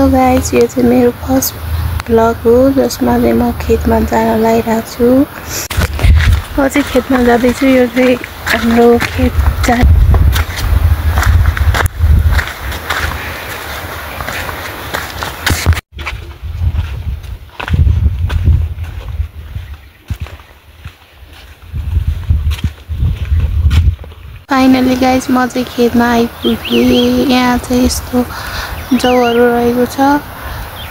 Hello guys, यो चाहिँ मेरो फर्स्ट भ्लग हो जसमा चाहिँ म खेतमा जान लागिरहेको छु। म चाहिँ खेतमा जाँदैछु। यो चाहिँ हाम्रो खेत फाइनली गाइस म चाहिँ खेतमा आइपुगेँ। यहाँ चाहिँ यस्तो जौहरू रहेको छ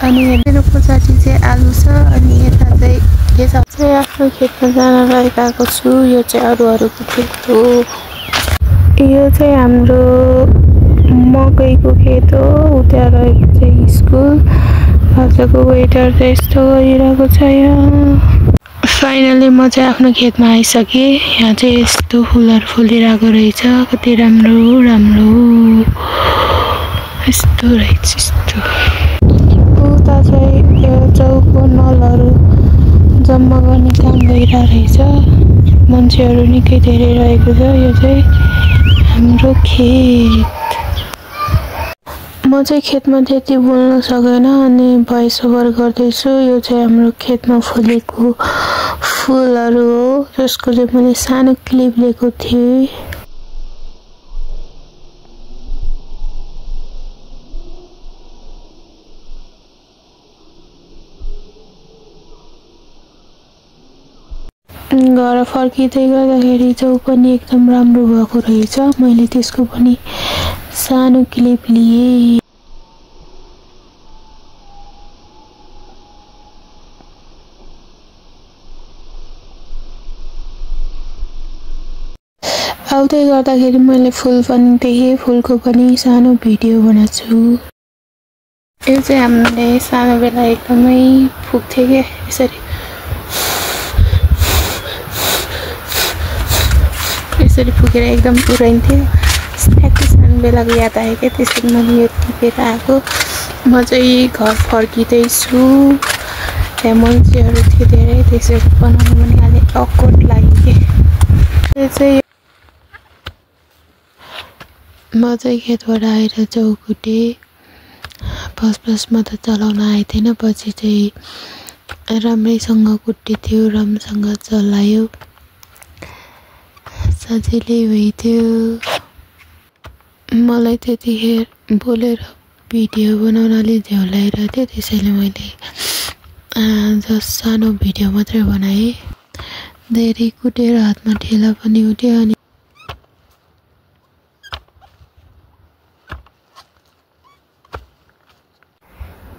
अनि मेरो पछाडि चाहिँ आलु छ अनि यता चाहिँ के छ चाहिँ आफ्नो खेतमा जान लागेको छु। यो चाहिँ अरूहरूको खेत हो। यो चाहिँ हाम्रो मकैको खेत हो। उता रहेको चाहिँ स्कुल। आजको वेदर चाहिँ यस्तो गरिरहेको छ। यहाँ फाइनली म चाहिँ आफ्नो खेतमा आइसकेँ। यहाँ चाहिँ यस्तो फुलहरू फुलिरहेको रहेछ। कति राम्रो राम्रो यस्तो रहेछ। यस्तो उता चाहिँ यो जौको नलहरू जम्मा गर्ने काम भइरहेको रहेछ। मान्छेहरू निकै धेरै रहेको छ। यो चाहिँ हाम्रो खेत। म चाहिँ खेतमा त्यति बोल्न सकेन अनि भोइस ओभर गर्दैछु। यो चाहिँ हाम्रो खेतमा फुलेको फुलहरू हो जसको चाहिँ मैले सानो क्लिप लिएको थिएँ। घर फर्किँदै गर्दाखेरि जौ पनि एकदम राम्रो भएको रहेछ। मैले त्यसको पनि सानो क्लिप लिएँ। आउँदै गर्दाखेरि मैले फुल पनि देखेँ। फुलको पनि सानो भिडियो बनाएको छु। यो चाहिँ हामीले सानो बेला एकदमै फुक्थ्यो क्या यसरी फुकेर एकदम उडाइन्थ्यो। सानो बेलाको याद आयो क्या। त्यसरी मैले यो टिपेर आएको। म चाहिँ घर फर्किँदैछु। त्यहाँ मान्छेहरू थियो धेरै। त्यसरी बनाउनु पनि अलिक अकवर्ड लाग्यो कि। यो चाहिँ म चाहिँ खेतबाट आएर जौ कुटेँ। फर्स्टमा त चलाउन आएको थिएन। पछि चाहिँ राम्रैसँग कुटे थियो। राम्रोसँग चलायो। सजिलै भइथ्यो। मलाई त्यतिखेर बोलेर भिडियो बनाउन अलिक झ्याउ लागिरहेको थियो। त्यसैले मैले जस्ट सानो भिडियो मात्रै बनाएँ। धेरै कुटेर हातमा ठेला पनि उठ्यो। अनि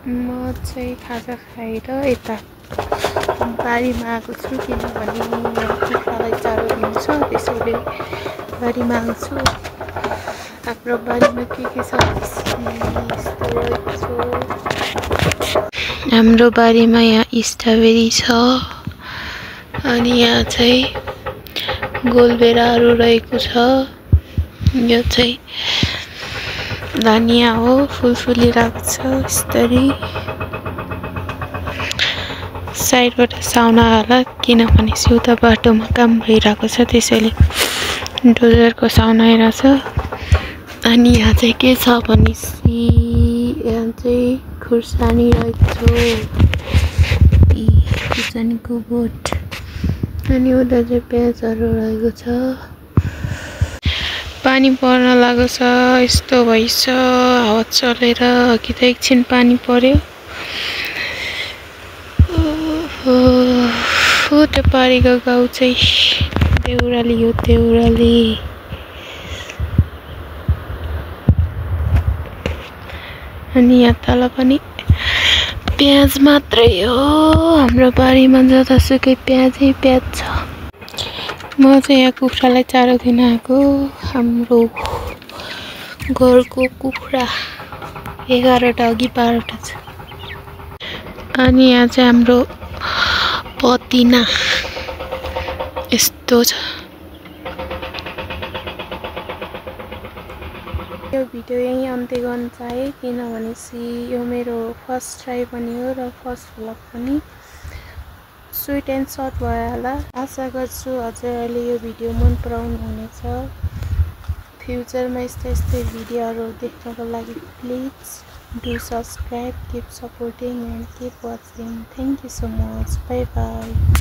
म चाहिँ खाजा खाएर यता बारीमा आएको छु किनभने कुखुरालाई चारो दिन्छ। त्यसैले बारीमा आएको छु। हाम्रो बारीमा के छ हाम्रो बारीमा यहाँ स्ट्रबेरी छ अनि यहाँ चाहिँ गोलबेराहरू रहेको छ। यो चाहिँ धनिया हो। फुल फुलिरहेको छ यस्तरी। साइडबाट साउना होला किनभने उता बाटोमा काम भइरहेको छ। त्यसैले डोजरको साउना आइरहेछ। अनि यहाँ चाहिँ के छ भने यहाँ चाहिँ खुर्सानी रहेको छ। खुर्सानीको बोट अनि उता चाहिँ प्याजहरू रहेको छ। पानी पर्न लागेको छ। यस्तो भइछ हावा चलेर। कि त एकछिन पानी पर्यो। हो त्यो पारीको गाउँ चाहिँ देउराली हो। देउराली अनि यहाँ तल पनि प्याज मात्रै हो। हाम्रो बारीमा जतासुकै प्याजै प्याज छ। म चाहिँ यहाँ कुखुरालाई चारो दिन आएको। हाम्रो घरको कुखुरा 11वटा अघि 12वटा छ। अनि यहाँ चाहिँ हाम्रो पतिना यस्तो छ। यो भिडियो यहीँ अन्त्य गर्न चाहे किनभने यो मेरो फर्स्ट ट्राई पनि हो र फर्स्ट भ्लग पनि। स्विट एन्ड सर्ट भयो होला। आशा गर्छु हजुरहरूले यो भिडियो मन पराउनु हुनेछ। फ्युचरमा यस्तै भिडियोहरू देख्नको लागि please Do subscribe, keep supporting and keep watching. Thank you so much. Bye bye.